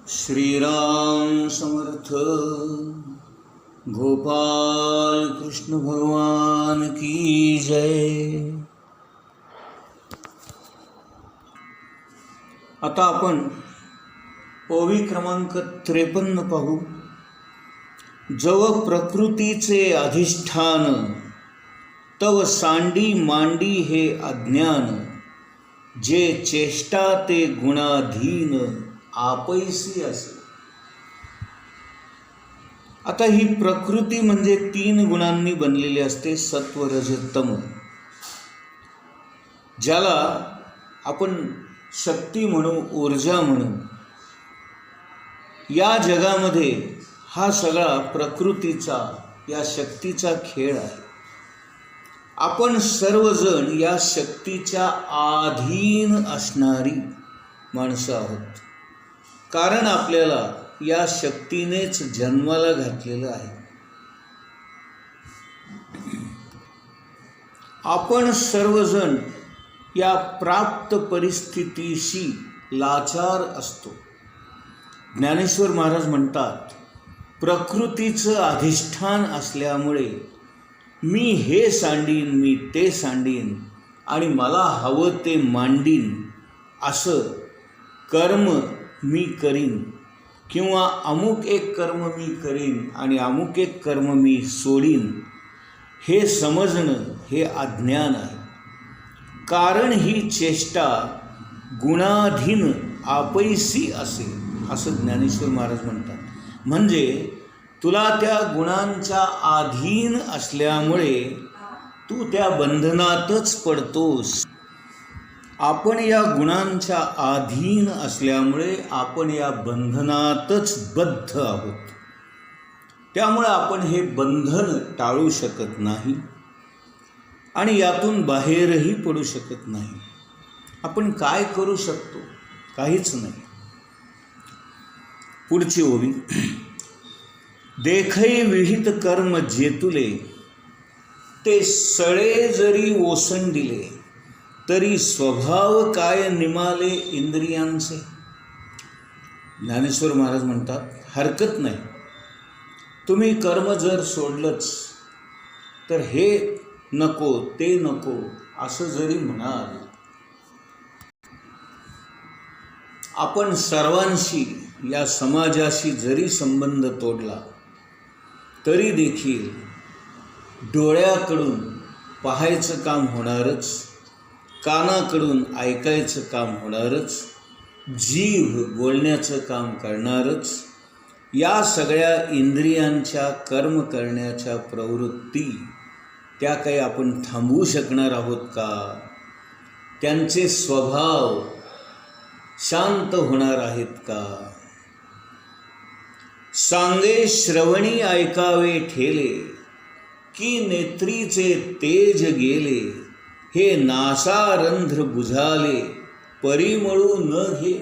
श्रीराम समर्थ। गोपाल कृष्ण भगवान की जय। आता आपण ओवी क्रमांक 53 पाहू। जव प्रकृतीचे अधिष्ठान, तव सांडी मांडी हे अज्ञान, जे चेष्टा ते गुणाधीन आपैसी असे। आता ही प्रकृती म्हणजे 3 गुणांनी बनलेली असते, सत्व रज तम, ज्याला आपण शक्ती म्हणू, ऊर्जा म्हणू। या जगामध्ये हा सगळा प्रकृतीचा, या शक्तीचा खेळ आहे। आपण सर्वजण या शक्तीच्या अधीन असणारी माणसं आहोत, कारण आपल्याला या शक्तीनेच जन्माला घातलेलं आहे। आपण सर्वजण या प्राप्त परिस्थितीशी लाचार असतो। ज्ञानेश्वर महाराज म्हणतात, प्रकृतीचं अधिष्ठान असल्यामुळे मी हे सांडीन, मी ते सांडीन आणि मला हवं ते मांडीन, असं कर्म मी करीन, किंवा अमुक एक कर्म मी करीन आणि अमुक एक कर्म मी सोडीन, हे समजणं हे अज्ञान आहे। कारण ही चेष्टा गुणाधीन आपैसी असे, असं ज्ञानेश्वर महाराज म्हणतात। म्हणजे तुला त्या गुणांच्या अधीन असल्यामुळे तू त्या बंधनातच पडतोस। आपण या गुणांच्या अधीन असल्यामुळे आपण या बंधनातच बद्ध आहोत। त्यामुळे आपण हे बंधन टाळू शकत नाही आणि यातून बाहेरही पडू शकत नाही। आपण काय करू शकतो? काहीच नाही। पुढची ओवी। देखै विहित कर्म जेतुले, ते सळे जरी ओसंडिले, तरी स्वभाव काय निमाले इंद्रियांचे। ज्ञानेश्वर महाराज म्हणतात, हरकत नाही, तुम्ही कर्म जर सोडलंच तर हे नको ते नको असं जरी म्हणाल, आपण सर्वांशी, या समाजाशी जरी संबंध तोडला तरी देखील डोळ्याकडून पाहायचं काम होणारच, कानाकडून ऐकायचं काम होणारच, जीभ बोलण्याचं काम करणारच। या सगळ्या इंद्रियांच्या कर्म करण्याच्या प्रवृत्ती, त्या काही आपण थांबवू शकणार आहोत का? त्यांचे स्वभाव शांत होणार आहेत का? सांगे श्रवणी ऐकावे ठेले, की नेत्रीचे तेज गेले, हे नासारंध्र बुझाले, परिमळू न घे।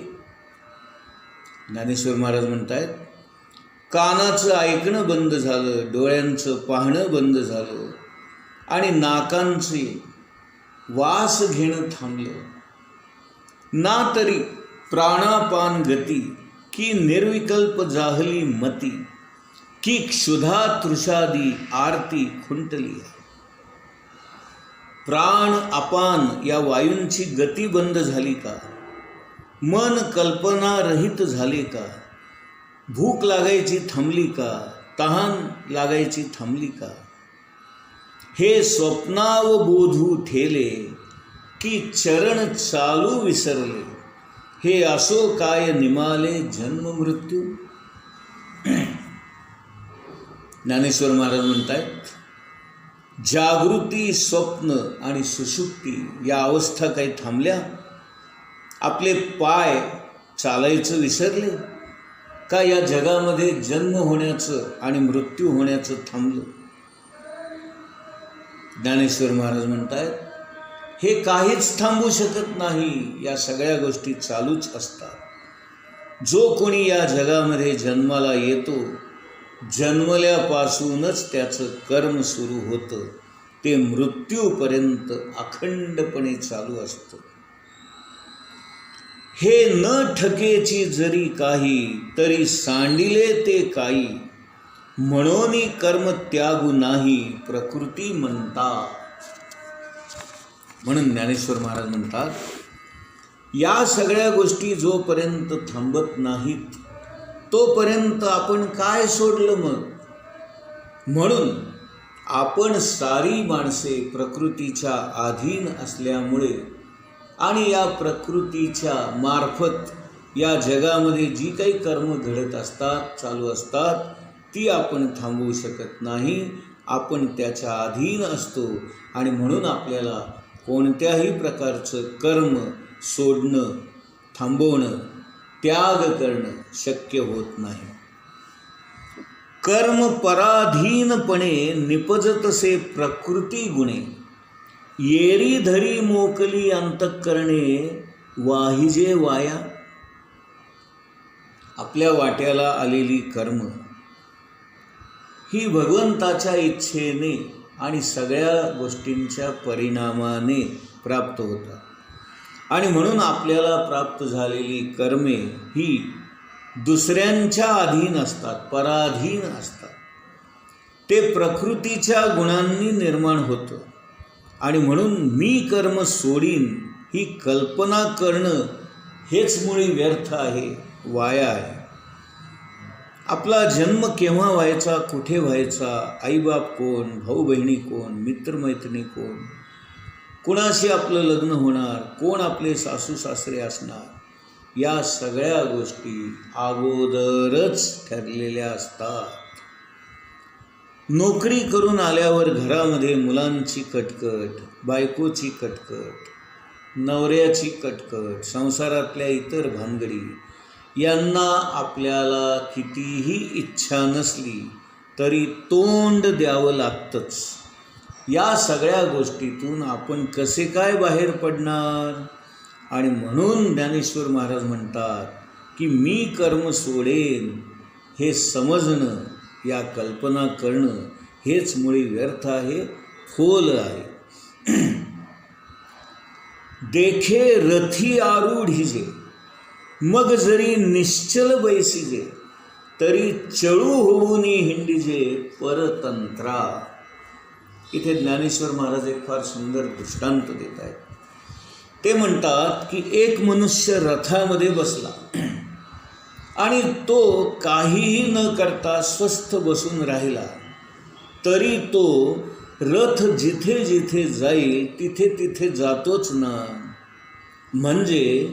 ज्ञानेश्वर महाराज म्हणतायत, कानाचं ऐकणं बंद झालं, डोळ्यांचं पाहणं बंद झालं आणि नाकांचे वास घेणं थांबलं, ना तरी प्राणापान गती, की निर्विकल्प जाहली मती, की क्षुधा तृषादी आरती खुंटली। प्राण अपान या वायूंची गती बंद झाली का? मन कल्पना रहित झाले का? भूक लागायची थांबली का? तहान लागायची थांबली का? हे स्वप्नावबोधू ठेले, की चरण चालू विसरले, हे असो काय निमाले जन्म मृत्यू। ज्ञानेश्वर महाराज म्हणतायत, जागृती, स्वप्न आणि सुषुप्ती या अवस्था काही थांबल्या? आपले पाय चालायचं विसरले का? या जगामध्ये जन्म होण्याचं आणि मृत्यू होण्याचं थांबलं? ज्ञानेश्वर महाराज म्हणतायत, हे काहीच थांबू शकत नाही, या सगळ्या गोष्टी चालूच असतात। जो कोणी या जगामध्ये जन्माला येतो, जन्मल्यापासूनच त्याचं कर्म सुरू होतं, ते मृत्यूपर्यंत अखंडपणे चालू असतं। हे न ठकेची जरी काही, तरी सांडिले ते काही, म्हणून कर्म त्यागू नाही प्रकृती म्हणता. म्हणून ज्ञानेश्वर महाराज म्हणतात, या सगळ्या गोष्टी जोपर्यंत थांबत नाहीत तोपर्यंत आपण काय सोडलं मग. म्हणून आपण सारी माणसे प्रकृतीच्या अधीन असल्यामुळे आणि या प्रकृतीच्या मार्फत या जगामध्ये जी काही कर्म घडत असतात, चालू असतात, ती आपण थांबवू शकत नाही. आपण त्याच्या अधीन असतो आणि म्हणून आपल्याला कोणत्याही प्रकारचं कर्म सोडणं, थांबवणं, त्याग करणं शक्य होत नाही. कर्म पराधीनपणे निपजतसे प्रकृती गुणे, येरी धरी मोकली अंतःकरणे वाहिजे वाया. आपल्या वाट्याला आलेली कर्म ही भगवंताच्या इच्छेने आणि सगळ्या गोष्टींच्या परिणामाने प्राप्त होतात. आणि म्हणून आपल्याला प्राप्त झालेली कर्मे ही दुसऱ्यांच्या अधीन असतात, पराधीन असतात. ते प्रकृतीच्या गुणांनी निर्माण होतं. आणि म्हणून मी कर्म सोडीन ही कल्पना करणं हेच मुळी व्यर्थ आहे, वाया आहे. आपला जन्म केव्हा व्हायचा, कुठे व्हायचा, आईबाप कोण, भाऊ बहिणी कोण, मित्रमैत्रिणी कोण, कुणाशी आपलं लग्न होणार, कोण आपले सासू सासरे असणार, या सगळ्या गोष्टी अगोदरच ठरलेल्या असतात. नोकरी करून आल्यावर घरामध्ये मुलांची कटकट, बायकोची कटकट, नवऱ्याची कटकट, संसारातल्या इतर भानगडी यांना आपल्याला कितीही इच्छा नसली तरी तोंड द्यावं लागतंच. या सगळ्या गोष्टीतून आपण कसे काय बाहेर पडणार. आणि म्हणून ज्ञानेश्वर महाराज म्हणतात की मी कर्म सोडेन हे समजणं, या कल्पना करणं हेच मुळी व्यर्थ आहे, फोल आहे. देखे रथी आरूढिजे, मग जरी निश्चल बैसिजे, तरी चळू होऊनी हिंडिजे परतंत्रा. इथे ज्ञानेश्वर महाराज एक फार सुंदर दृष्टांत देत आहेत. ते म्हणतात की एक मनुष्य रथामध्ये बसला आणि तो काहीही न करता स्वस्थ बसून राहिला, तरी तो रथ जिथे जिथे जाईल तिथे तिथे जातोच ना. म्हणजे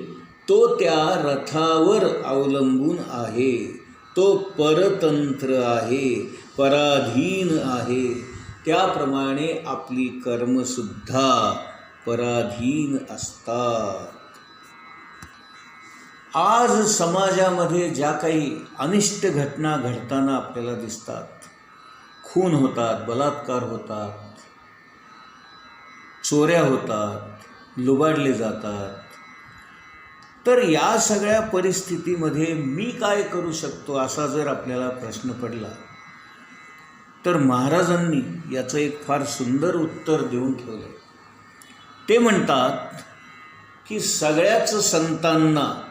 तो त्या रथावर अवलंबून आहे, तो परतंत्र आहे, पराधीन आहे. त्याप्रमाणे आपली कर्मसुद्धा पराधीन असतात. आज समाजामध्ये ज्या काही अनिष्ट घटना घडताना आपल्याला दिसतात, खून होतात, बलात्कार होतात, चोऱ्या होतात, लुबाडले जातात, तर या सगळ्या परिस्थितीमध्ये मी काय करू शकतो असा जर आपल्याला प्रश्न पडला तर महाराजांनी याचं एक फार सुंदर उत्तर देऊन ठेवलं. ते म्हणतात की सगळ्याच संतांना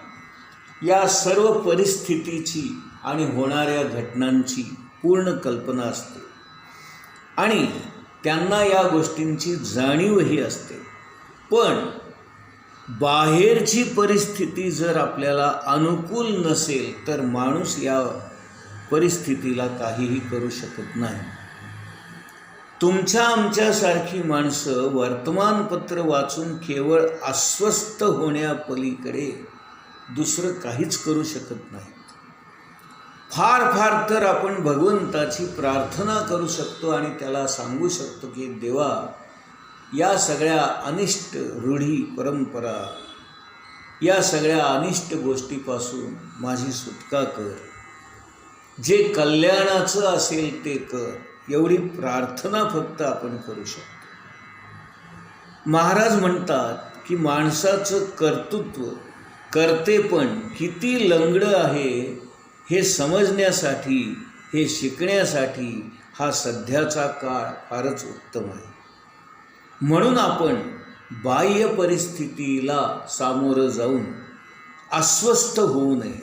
या सर्व परिस्थितीची आणि होणाऱ्या घटनांची पूर्ण कल्पना असते आणि त्यांना या गोष्टींची जाणीवही असते. पण बाहेरची परिस्थिती जर आपल्याला अनुकूल नसेल तर माणूस या परिस्थितीला काहीही करू शकत नाही. तुमच्या आमच्यासारखी माणसं वर्तमानपत्र वाचून केवळ अस्वस्थ होण्यापलीकडे दुसरं काहीच करू शकत नाही. फार फार तर आपण भगवंताची प्रार्थना करू शकतो आणि त्याला सांगू शकतो की देवा, या सगळ्या अनिष्ट रूढी परंपरा, या सगळ्या अनिष्ट गोष्टीपासून माझी सुटका कर, जे कल्याणाचं असेल ते कर. एवढी प्रार्थना फक्त आपण करू शकतो. महाराज म्हणतात की माणसाचं कर्तृत्व, कर्तेपण किती लंगडं आहे हे समजण्यासाठी, हे शिकण्यासाठी हा सध्याचा काळ फारच उत्तम आहे. म्हणून आपण बाह्य परिस्थितीला सामोरं जाऊन अस्वस्थ होऊ नये,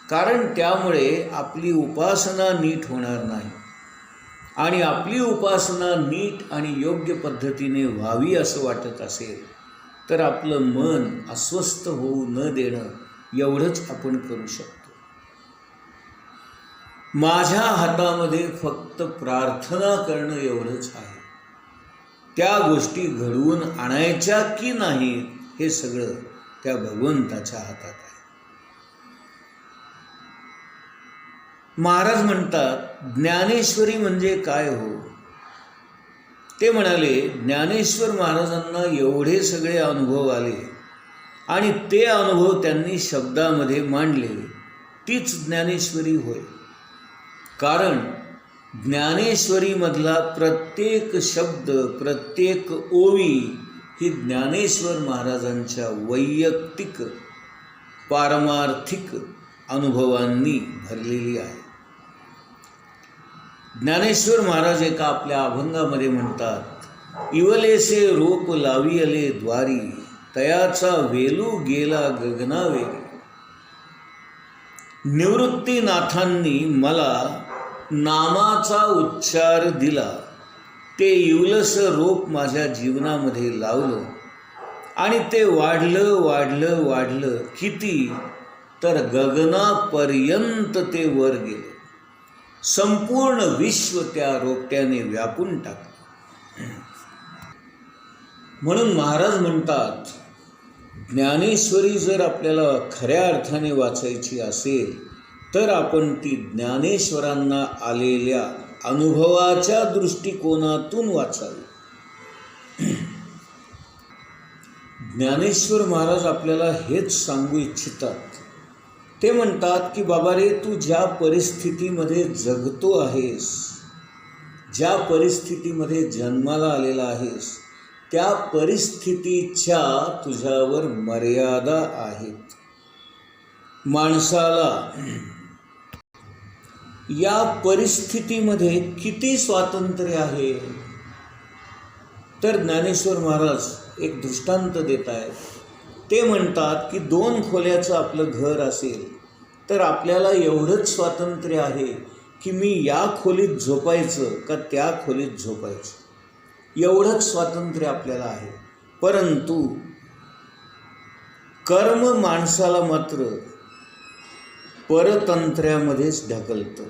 कारण त्यामुळे आपली उपासना नीट होणार नाही. आणि आपली उपासना नीट आणि योग्य पद्धतीने व्हावी असं वाटत असेल तर आपलं मन अस्वस्थ होऊ न देणं एवढंच आपण करू शकतो. माझ्या हातामध्ये फक्त प्रार्थना करणं एवढंच आहे. त्या गोष्टी घडवून आणायच्या की नाही हे सगळं त्या भगवंताच्या हातात आहे. महाराज म्हणतात, ज्ञानेश्वरी म्हणजे काय हो? ते म्हणाले, ज्ञानेश्वर महाराजांना एवढे सगळे अनुभव आले आणि ते अनुभव त्यांनी शब्दामध्ये मांडले, तीच ज्ञानेश्वरी होय. कारण ज्ञानेश्वरीमधला प्रत्येक शब्द, प्रत्येक ओवी ही ज्ञानेश्वर महाराजांच्या वैयक्तिक पारमार्थिक अनुभवांनी भरलेली आहे. ज्ञानेश्वर महाराज एका आपल्या अभंगामध्ये म्हणतात, इवलेसे रोप लावियले द्वारी, तयाचा वेलू गेला गगनावेरी. निवृत्तीनाथांनी मला नामाचा उच्चार दिला, ते इवलस रोप माझ्या जीवनामध्ये लावलं आणि ते वाढलं वाढलं वाढलं किती, तर गगनापर्यंत ते वर गेलं. संपूर्ण विश्व त्या रोपट्याने व्यापून टाकलं. म्हणून महाराज म्हणतात, ज्ञानेश्वरी जर आपल्याला खऱ्या अर्थाने वाचायची असेल तर आपण ती ज्ञानेश्वरांना आलेल्या अनुभवाच्या दृष्टिकोनातून वाचावी. ज्ञानेश्वर महाराज आपल्याला हेच सांगू इच्छितात. ते म्हणतात की बाबा रे, तू ज्या परिस्थितीमध्ये जगतो आहेस, ज्या परिस्थितीमध्ये जन्माला आलेला आहेस, त्या परिस्थितीच्या तुझ्यावर मर्यादा आहेत. माणसाला या परिस्थितीमध्ये किती स्वातंत्र्य आहे? तर ज्ञानेश्वर महाराज एक दृष्टांत देत आहेत. ते म्हणतात की 2 खोल्याचं आपलं घर असेल तर आपल्याला एवढंच स्वातंत्र्य आहे की मी या खोलीत झोपायचं का त्या खोलीत झोपायचं, एवढंच स्वातंत्र्य आपल्याला आहे. परंतु कर्म माणसाला मात्र परतंत्र्यामध्येच ढकलतं.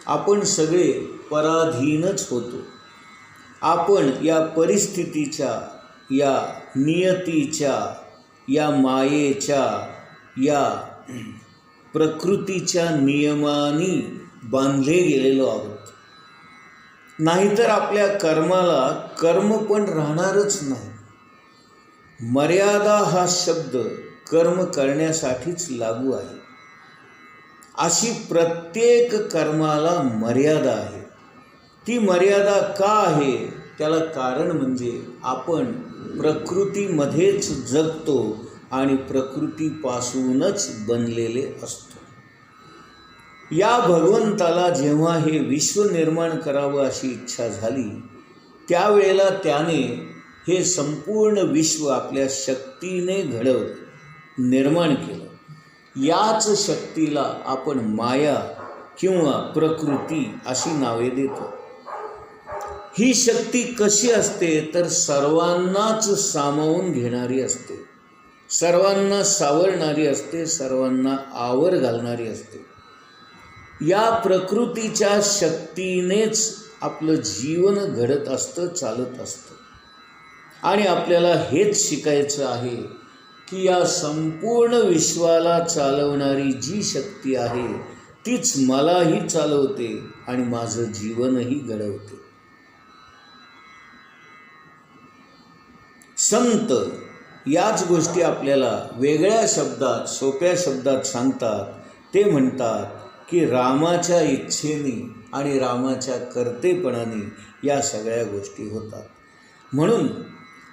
आपण सगळे पराधीनच होतो. आपण या परिस्थितीच्या, या नियतीच्या, या मायेच्या, या प्रकृतीच्या नियमांनी बांधले गेलेलो आहोत. नाहीतर आपल्या कर्माला कर्म पण राहणारच नाही. मर्यादा हा शब्द कर्म करण्यासाठीच लागू आहे. अशी प्रत्येक कर्माला मर्यादा आहे. ती मर्यादा का आहे? त्याला कारण म्हणजे आपण प्रकृतीमध्येच जगतो आणि प्रकृतीपासूनच बनलेले असतो. या भगवंताला जेव्हा हे विश्व निर्माण करावं अशी इच्छा झाली, त्यावेळेला त्याने हे संपूर्ण विश्व आपल्या शक्तीने घडवलं, निर्माण केलं. याच शक्तीला आपण माया किंवा प्रकृती अशी नावे देतो. ही शक्ती कशी असते? तर सर्वांनाच सामावून घेणारी असते, सर्वांना सावरणारी असते, सर्वांना आवर घालणारी असते. या प्रकृतीच्या शक्तीनेच आपलं जीवन घडत असतं, चालत असतं. आणि आपल्याला हेच शिकायचं आहे की या संपूर्ण विश्वाला चालवणारी जी शक्ती आहे तीच मलाही चालवते आणि माझं जीवनही घडवते. संत याच गोष्टी आपल्याला वेगळ्या शब्दात, सोप्या शब्दात सांगतात. ते म्हणतात की रामाच्या इच्छेने आणि रामाच्या कर्तेपणाने या सगळ्या गोष्टी होतात. म्हणून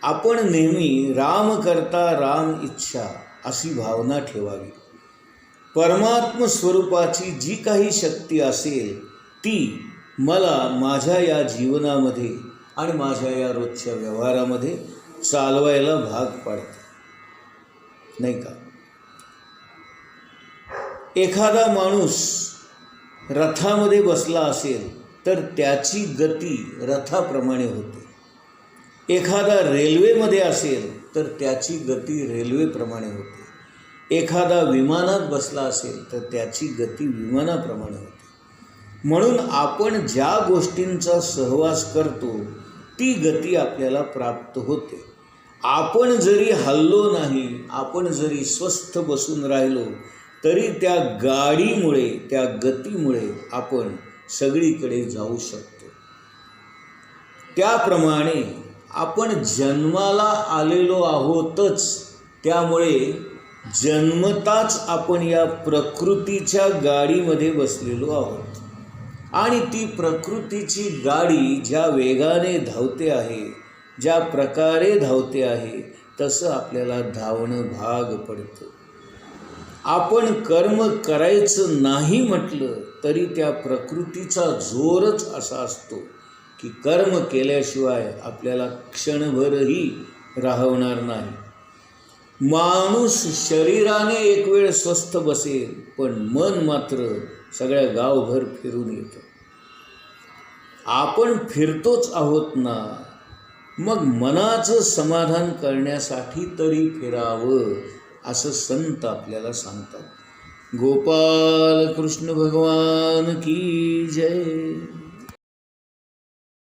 आपण नेहमी राम करता राम इच्छा अशी भावना ठेवावी. परमात्म स्वरूपाची जी काही शक्ती असेल ती मला माझ्या या जीवनामध्ये आणि माझ्या या रोजच्या व्यवहारामध्ये चालवायला भाग पाडते, नाही का? एखादा माणूस रथामध्ये बसला असेल तर त्याची गती रथाप्रमाणे होते. एखादा रेल्वेमध्ये असेल तर त्याची गती रेल्वेप्रमाणे होते. एखादा विमानात बसला असेल तर त्याची गती विमानाप्रमाणे होते. म्हणून आपण ज्या गोष्टींचा सहवास करतो ती गती आपल्याला प्राप्त होते. आपण जरी हललो नाही, आपण जरी स्वस्थ बसून राहिलो तरी त्या गाडीमुळे, त्या गतीमुळे आपण सगळीकडे जाऊ शकतो. त्याप्रमाणे आपण जन्माला आलेलो आहोतच, त्यामुळे जन्मताच आपण या प्रकृतीच्या गाडीमध्ये बसलेलो आहोत. आणि ती प्रकृतीची गाडी ज्या वेगाने धावते आहे, ज्या प्रकारे धावते आहे, तसं आपल्याला धावणं भाग पडतं. आपण कर्म करायचं नाही म्हटलं तरी त्या प्रकृतीचा जोरच असा असतो की कर्म केल्याशिवाय आपल्याला क्षणभरही राहवणार नाही. माणूस शरीराने एक वेळ स्वस्थ बसेल, पण मन मात्र सगळ्या गावभर फिरून येतं. आपण फिरतोच आहोत ना, मग मनाचं समाधान करण्यासाठी तरी फिरावं, असं संत आपल्याला सांगतात. गोपाल कृष्ण भगवान की जय.